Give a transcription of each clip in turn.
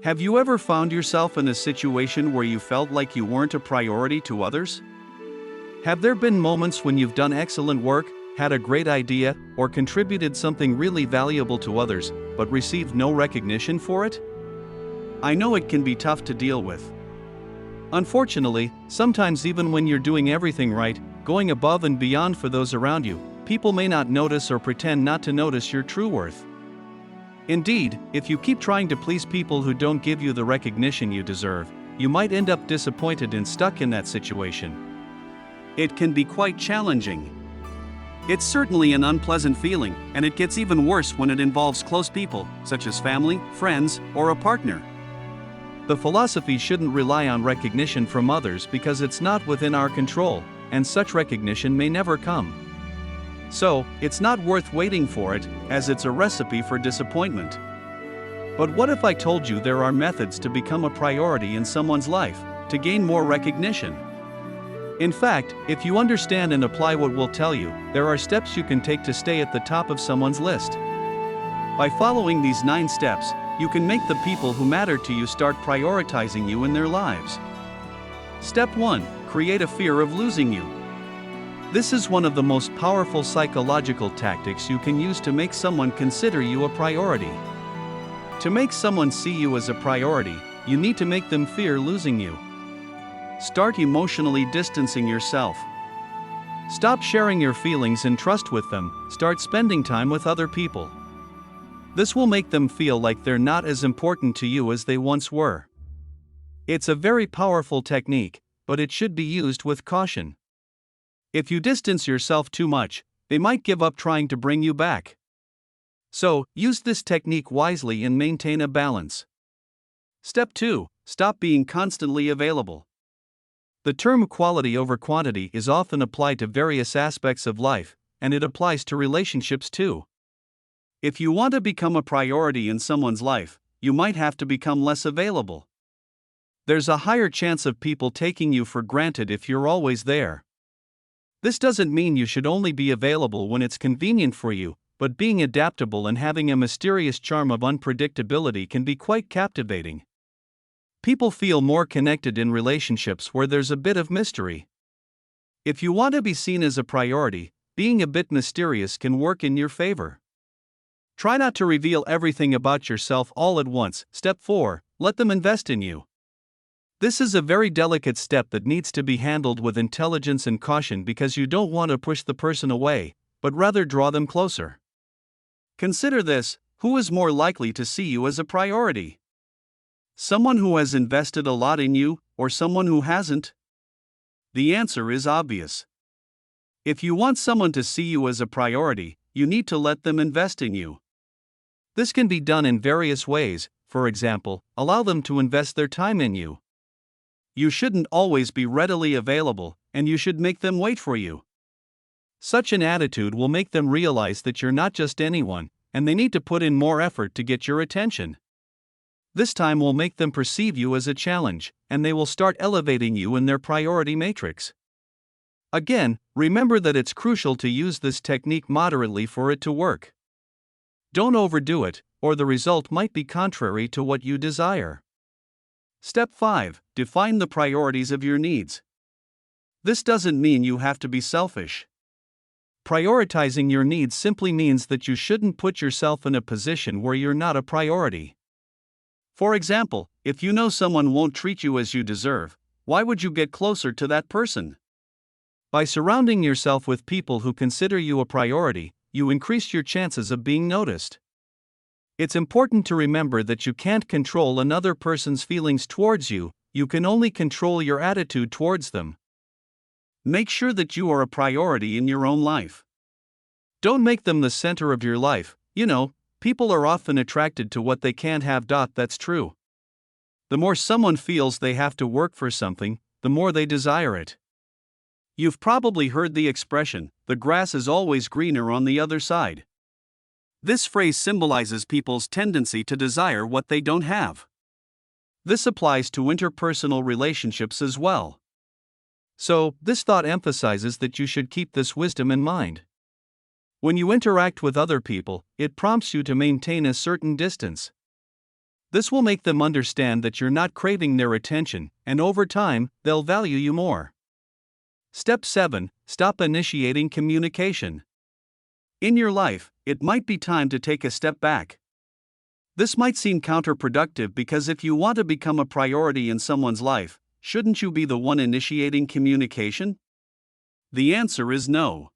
Have you ever found yourself in a situation where you felt like you weren't a priority to others? Have there been moments when you've done excellent work, had a great idea, or contributed something really valuable to others, but received no recognition for it? I know it can be tough to deal with. Unfortunately, sometimes even when you're doing everything right, going above and beyond for those around you, people may not notice or pretend not to notice your true worth. Indeed, if you keep trying to please people who don't give you the recognition you deserve, you might end up disappointed and stuck in that situation. It can be quite challenging. It's certainly an unpleasant feeling, and it gets even worse when it involves close people, such as family, friends, or a partner. The philosophy shouldn't rely on recognition from others because it's not within our control, and such recognition may never come. So, it's not worth waiting for it, as it's a recipe for disappointment. But what if I told you there are methods to become a priority in someone's life, to gain more recognition? In fact, if you understand and apply what we'll tell you, there are steps you can take to stay at the top of someone's list. By following these 9 steps, you can make the people who matter to you start prioritizing you in their lives. Step 1. Create a fear of losing you. This is one of the most powerful psychological tactics you can use to make someone consider you a priority. To make someone see you as a priority, you need to make them fear losing you. Start emotionally distancing yourself. Stop sharing your feelings and trust with them, start spending time with other people. This will make them feel like they're not as important to you as they once were. It's a very powerful technique, but it should be used with caution. If you distance yourself too much, they might give up trying to bring you back. So, use this technique wisely and maintain a balance. Step 2. Stop being constantly available. The term quality over quantity is often applied to various aspects of life, and it applies to relationships too. If you want to become a priority in someone's life, you might have to become less available. There's a higher chance of people taking you for granted if you're always there. This doesn't mean you should only be available when it's convenient for you, but being adaptable and having a mysterious charm of unpredictability can be quite captivating. People feel more connected in relationships where there's a bit of mystery. If you want to be seen as a priority, being a bit mysterious can work in your favor. Try not to reveal everything about yourself all at once. Step 4. Let them invest in you. This is a very delicate step that needs to be handled with intelligence and caution because you don't want to push the person away, but rather draw them closer. Consider this: who is more likely to see you as a priority? Someone who has invested a lot in you, or someone who hasn't? The answer is obvious. If you want someone to see you as a priority, you need to let them invest in you. This can be done in various ways. For example, allow them to invest their time in you. You shouldn't always be readily available, and you should make them wait for you. Such an attitude will make them realize that you're not just anyone, and they need to put in more effort to get your attention. This time will make them perceive you as a challenge, and they will start elevating you in their priority matrix. Again, remember that it's crucial to use this technique moderately for it to work. Don't overdo it, or the result might be contrary to what you desire. Step 5. Define the priorities of your needs. This doesn't mean you have to be selfish. Prioritizing your needs simply means that you shouldn't put yourself in a position where you're not a priority. For example, if you know someone won't treat you as you deserve, why would you get closer to that person? By surrounding yourself with people who consider you a priority, you increase your chances of being noticed. It's important to remember that you can't control another person's feelings towards you, you can only control your attitude towards them. Make sure that you are a priority in your own life. Don't make them the center of your life. People are often attracted to what they can't have. That's true. The more someone feels they have to work for something, the more they desire it. You've probably heard the expression, the grass is always greener on the other side. This phrase symbolizes people's tendency to desire what they don't have. This applies to interpersonal relationships as well. So, this thought emphasizes that you should keep this wisdom in mind. When you interact with other people, it prompts you to maintain a certain distance. This will make them understand that you're not craving their attention, and over time, they'll value you more. Step 7. Stop initiating communication. In your life, it might be time to take a step back. This might seem counterproductive because if you want to become a priority in someone's life, shouldn't you be the one initiating communication? The answer is no.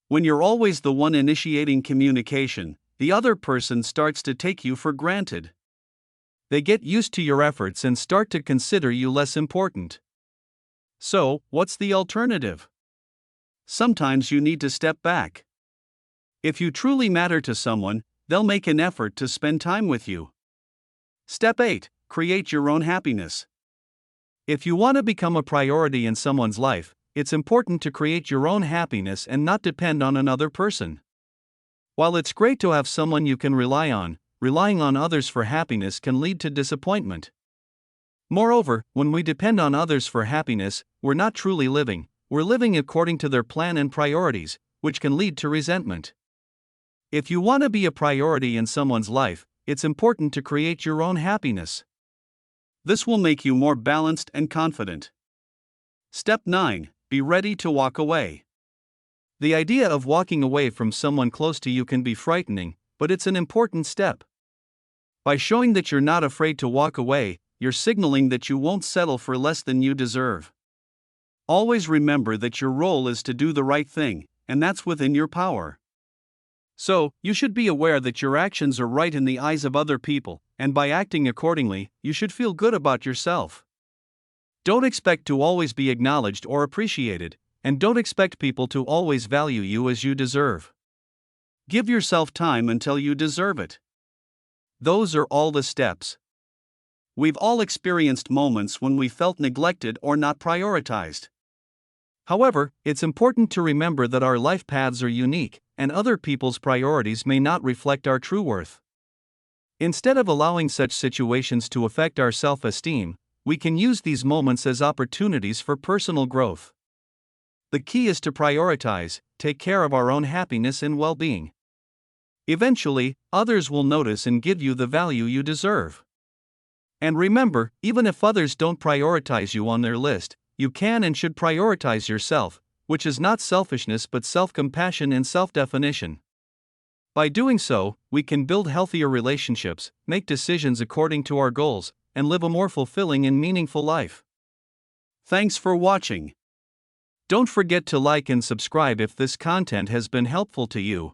When you're always the one initiating communication, the other person starts to take you for granted. They get used to your efforts and start to consider you less important. So, what's the alternative? Sometimes you need to step back. If you truly matter to someone, they'll make an effort to spend time with you. Step 8. Create your own happiness. If you want to become a priority in someone's life, it's important to create your own happiness and not depend on another person. While it's great to have someone you can rely on, relying on others for happiness can lead to disappointment. Moreover, when we depend on others for happiness, we're not truly living, we're living according to their plan and priorities, which can lead to resentment. If you want to be a priority in someone's life, it's important to create your own happiness. This will make you more balanced and confident. Step 9. Be ready to walk away. The idea of walking away from someone close to you can be frightening, but it's an important step. By showing that you're not afraid to walk away, you're signaling that you won't settle for less than you deserve. Always remember that your role is to do the right thing, and that's within your power. So, you should be aware that your actions are right in the eyes of other people, and by acting accordingly, you should feel good about yourself. Don't expect to always be acknowledged or appreciated, and don't expect people to always value you as you deserve. Give yourself time until you deserve it. Those are all the steps. We've all experienced moments when we felt neglected or not prioritized. However, it's important to remember that our life paths are unique, and other people's priorities may not reflect our true worth. Instead of allowing such situations to affect our self-esteem, we can use these moments as opportunities for personal growth. The key is to prioritize, take care of our own happiness and well-being. Eventually, others will notice and give you the value you deserve. And remember, even if others don't prioritize you on their list, you can and should prioritize yourself, which is not selfishness but self-compassion and self-definition. By doing so, we can build healthier relationships, make decisions according to our goals, and live a more fulfilling and meaningful life. Thanks for watching. Don't forget to like and subscribe if this content has been helpful to you.